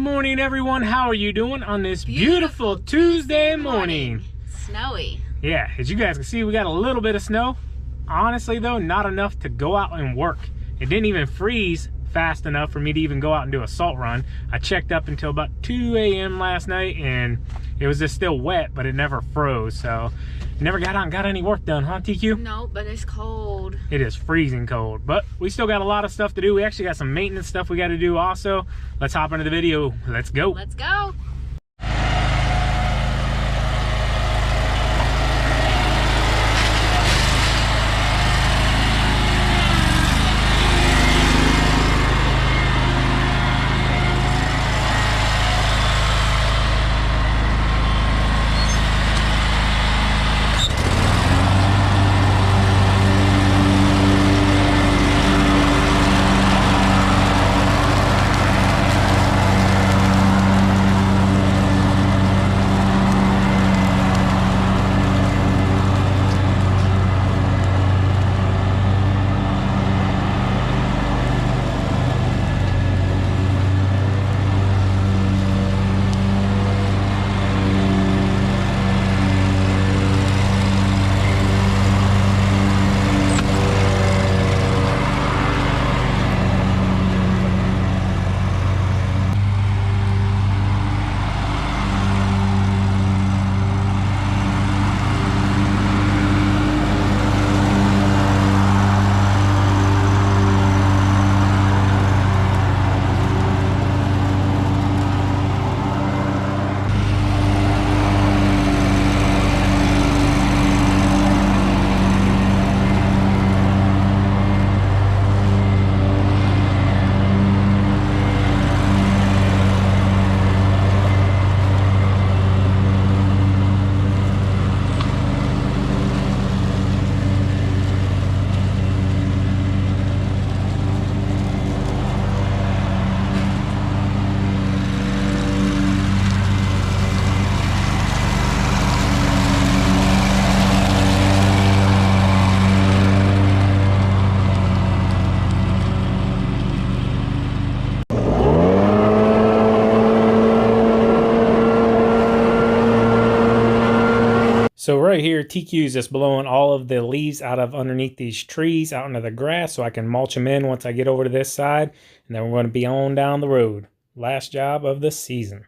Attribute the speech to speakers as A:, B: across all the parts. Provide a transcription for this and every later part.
A: morning, everyone. How are you doing on this beautiful Tuesday morning?
B: Snowy.
A: Yeah, as you guys can see, we got a little bit of snow. Honestly, though, not enough to go out and work. It didn't even freeze fast enough for me to even go out and do a salt run. I checked up until about 2 a.m. last night, and it was just still wet, but it never froze. So, never got out and got any work done, huh, TQ?
B: No, but it's cold.
A: It is freezing cold, but we still got a lot of stuff to do. We actually got some maintenance stuff we got to do also. Let's hop into the video. Let's go.
B: Let's go.
A: So right here, TQ is just blowing all of the leaves out of underneath these trees out into the grass so I can mulch them in once I get over to this side. And then we're going to be on down the road. Last job of the season.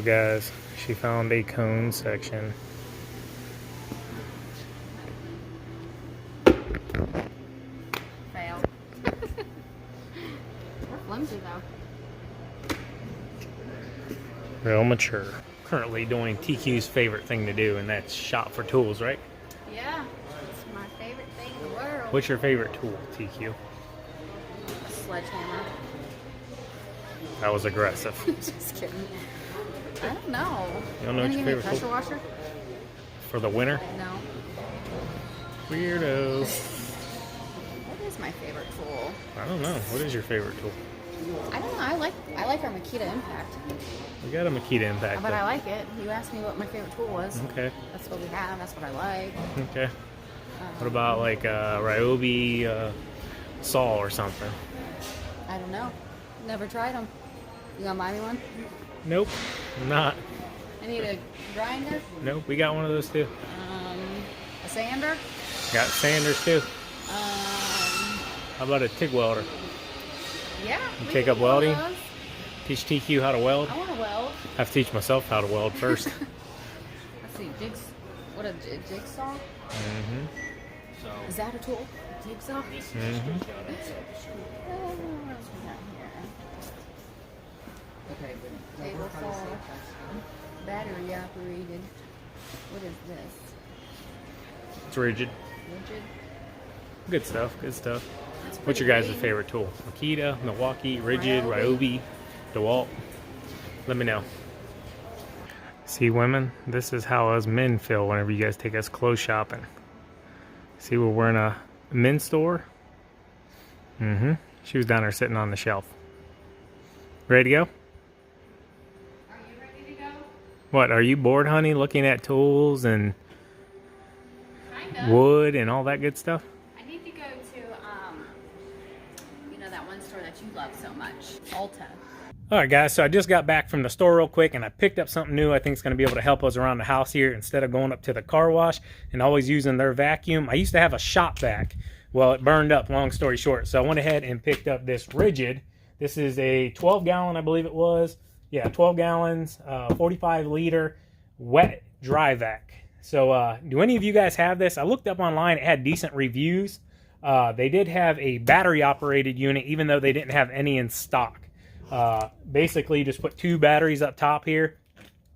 A: Guys, she found a cone section.
B: Fail. We're flimsy though.
A: Real mature. Currently doing TQ's favorite thing to do, and that's shop for tools, right?
B: Yeah, it's my favorite thing in the world.
A: What's your favorite tool, TQ?
B: Sledgehammer.
A: That was aggressive.
B: Just kidding. I don't know.
A: You don't know what your favorite
B: pressure
A: tool
B: washer?
A: for the winter?
B: No.
A: Weirdo.
B: What is my favorite tool?
A: I don't know. What is your favorite tool?
B: I don't know. I like our Makita Impact,
A: We got a Makita Impact.
B: but I like it. You asked me what my favorite tool was.
A: Okay.
B: That's what we have. That's what I like.
A: Okay. What about like Ryobi saw or something?
B: I don't know. Never tried them. You gonna buy me one?
A: Nope, I'm not.
B: I need a grinder.
A: Nope, we got one of those too.
B: A sander.
A: Got sanders too. How about a TIG welder?
B: Yeah.
A: You
B: we
A: take
B: can
A: up
B: do one of
A: welding?
B: those.
A: Teach TQ how to weld?
B: I want to weld.
A: I have to teach myself how to weld first.
B: Let's see, what a jigsaw?
A: Mm-hmm.
B: Is that a tool? Jigsaw?
A: Mm-hmm.
B: Table saw. Battery operated. What is this?
A: It's rigid.
B: Rigid?
A: Good stuff, good stuff.
B: That's
A: What's your
B: pretty
A: guys'
B: big.
A: favorite tool? Makita, Milwaukee, Rigid,
B: Ryobi.
A: Ryobi, DeWalt? Let me know. See, women, this is how us men feel whenever you guys take us clothes shopping. See, we're in a men's store. Mm-hmm. She was down there sitting on the shelf. Ready to go?
B: Are you ready to go?
A: What, are you bored, honey, looking at tools and
B: Kinda.
A: wood and all that good stuff?
B: I need to go to, that one store that you love so much. Ulta.
A: Alright guys, so I just got back from the store real quick and I picked up something new I think is going to be able to help us around the house here instead of going up to the car wash and always using their vacuum. I used to have a shop vac. Well, it burned up, long story short. So I went ahead and picked up this Rigid. This is a 12 gallon, I believe it was. Yeah, 12 gallons, 45 liter wet dry vac. So do any of you guys have this? I looked up online, it had decent reviews. They did have a battery operated unit even though they didn't have any in stock. Basically you just put 2 batteries up top here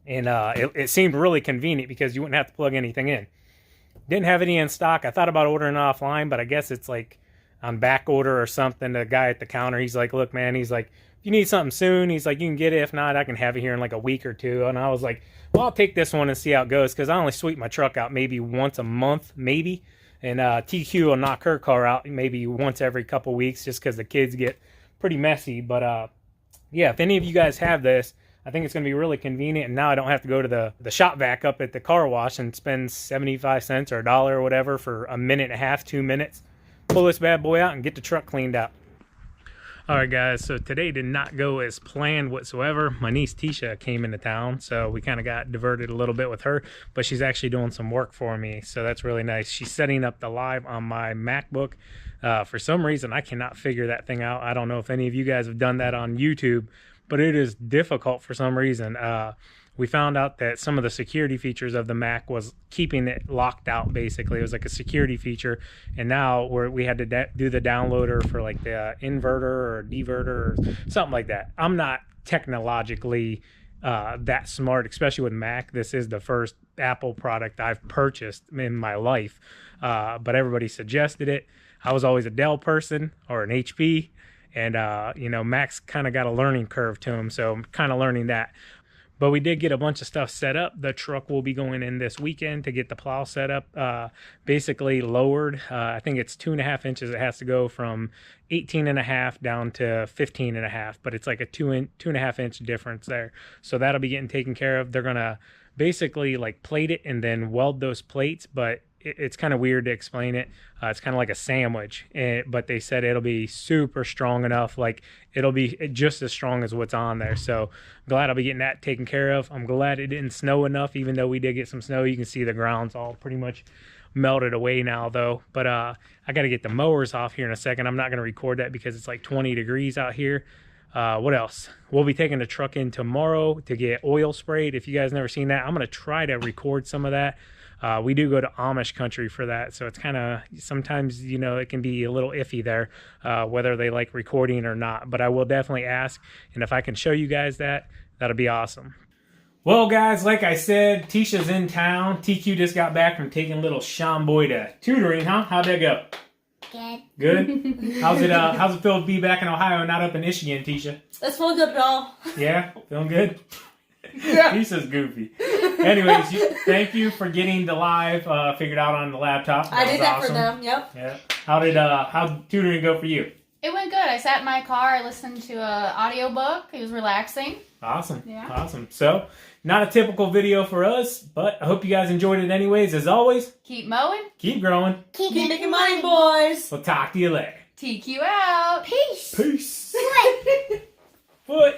A: and it seemed really convenient because you wouldn't have to plug anything in. Didn't have any in stock. I thought about ordering offline, but I guess it's like on back order or something. The guy at the counter, he's like, look man, he's like, if you need something soon, he's like, you can get it. If not, I can have it here in like a week or two. And I was like, well, I'll take this one and see how it goes because I only sweep my truck out maybe once a month, maybe. And TQ will knock her car out maybe once every couple weeks just because the kids get pretty messy. But yeah, if any of you guys have this, I think it's going to be really convenient. And now I don't have to go to the shop vac up at the car wash and spend 75 cents or $1 or whatever for a minute and a half, 2 minutes. Pull this bad boy out and get the truck cleaned out. All right, guys, so today did not go as planned whatsoever. My niece Tisha came into town, so we kind of got diverted a little bit with her, but she's actually doing some work for me, so that's really nice. She's setting up the live on my MacBook. For some reason, I cannot figure that thing out. I don't know if any of you guys have done that on YouTube, but it is difficult for some reason. We found out that some of the security features of the Mac was keeping it locked out, basically. It was like a security feature, and now we had to do the downloader for like the inverter or diverter or something like that. I'm not technologically that smart, especially with Mac. This is the first Apple product I've purchased in my life, but everybody suggested it. I was always a Dell person or an HP, and Mac's kind of got a learning curve to them, so I'm kind of learning that. But we did get a bunch of stuff set up. The truck will be going in this weekend to get the plow set up, basically lowered. I think it's 2.5 inches. It has to go from 18.5 down to 15.5, but it's like a 2.5 inch difference there. So that'll be getting taken care of. They're gonna basically like plate it and then weld those plates, but it's kind of weird to explain it. It's kind of like a sandwich, but they said it'll be super strong enough. Like it'll be just as strong as what's on there. So glad I'll be getting that taken care of. I'm glad it didn't snow enough, even though we did get some snow. You can see the ground's all pretty much melted away now though. But I got to get the mowers off here in a second. I'm not going to record that because it's like 20 degrees out here. What else? We'll be taking the truck in tomorrow to get oil sprayed. If you guys never seen that, I'm going to try to record some of that. We do go to Amish country for that, so it's kind of sometimes it can be a little iffy there whether they like recording or not, but I will definitely ask, and if I can show you guys that, that'll be awesome. Well guys, like I said, Tisha's in town. TQ just got back from taking little Sean Boy to tutoring, huh? How'd that go?
B: Good.
A: Good? How's it feel to be back in Ohio and not up in Michigan, Tisha?
C: That's feeling good, y'all.
A: Yeah? Feeling good?
C: Yeah.
A: Tisha's goofy. Anyways, thank you for getting the live figured out on the laptop.
C: I did that
A: awesome.
C: for them. Yep.
A: Yeah. How'd tutoring go for you?
B: It went good.
D: I sat in my car. I listened to an audiobook. It was relaxing.
A: Awesome.
D: Yeah.
A: Awesome. So, not a typical video for us, but I hope you guys enjoyed it anyways. As always,
D: Keep mowing.
A: keep growing.
C: Keep making money, boys.
A: We'll talk to you later.
D: TQ out.
C: Peace.
A: Peace. Foot.